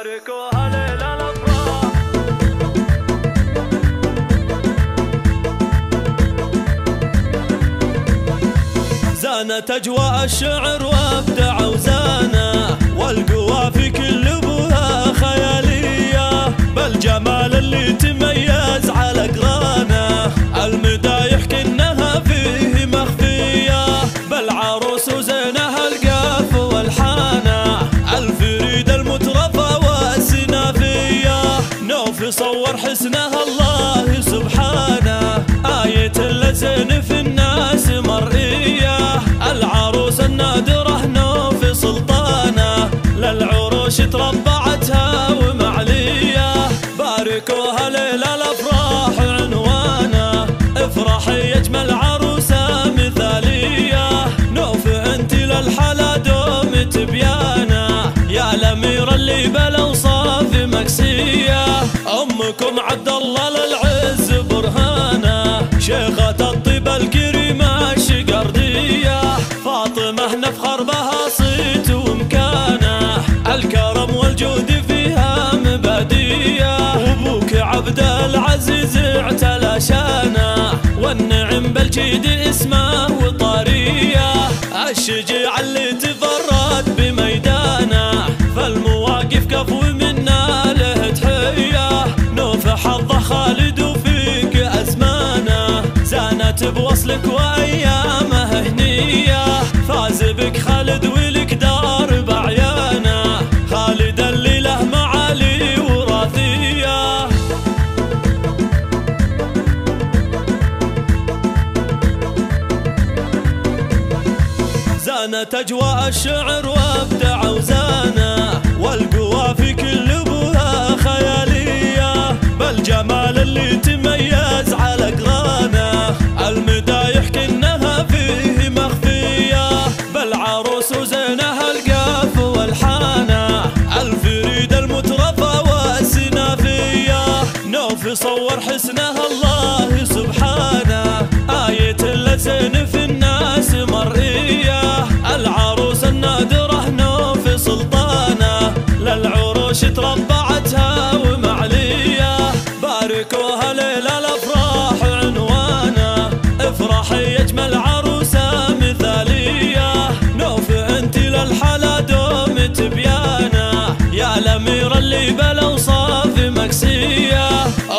باركوها ليلة الأفراح. زانت أجواء الشعر وابدع وزانا، والقوافي كل ابوها خيالية، بالجمال اللي تميز على قرانه، المدايح كنها فيه مخفية، بالعروس وزينها القاف والحانه، الفريد المترفة والسنافية، نوف صور حسنها الله سبحانه، آية الزين في الناس مرئية، العروس النادرة نوف سلطانة، للعروش تربعتها ومعلية، باركوها ليلة الأفراح عنوانه، افرحي أجمل عروسة مثالية، نوف انت للحلا دوم تبيانه، يا الأميرة اللي بالأوصاف مكسية، أمكم عبد الله للعز برهانه، شيخة الطيب الكريمة الشقردية، فاطمة نفخر بها صيت ومكانه، الكرم والجود فيها مبادية، وابوك عبد العزيز اعتلى شانه، والنعم بالجيد اسمه وطارية، الشجاع اللي تفرد بميدانه، فالمواقف كفو منا له تحية، نوف حظه خالد وفيك أزمانه، زانت بوصلك وأيامه هنية، فاز بك خالد ولك دار بعيانه، خالد اللي له معالي وراثية. زانت أجواء الشعر وابدع وزانا، والقوافي كل ابوها خيالية، بالجمال اللي تميز على قرانه، المدايح كنها فيه مخفية، بالعروس وزينها القاف والحانه، الفريد المترفة والسنافية، نوف صور حسنها الله سبحانه، آية الزين في الناس مرئية، العروس النادرة نوف سلطانة، للعروش تربعتها ومعلية، باركوها ليلة الأفراح عنوانه، افرحي أجمل عروسة مثالية، نوف انت للحلا دوم تبيانه، يا الأميرة اللي بالأوصاف مكسية،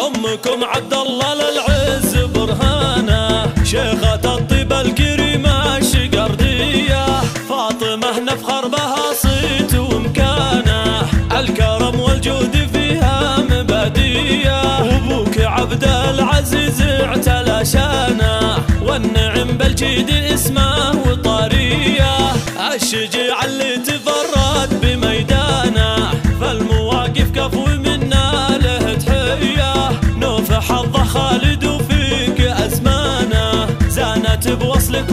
أمكم عبد الله للعز برهانه، شيخة الطيب الكريمة الشقردية، فاطمة نفخر بها صيت ومكانه، الكرم والجود فيها مبادية، وابوك عبد العزيز اعتلى شانه، والنعم بالجيد اسمه وطارية، الشجاع اللي تفرد بميدانه، فالمواقف كفو منا له تحية، نوف حظه خالد وفيك أزمانه، زانت بوصلك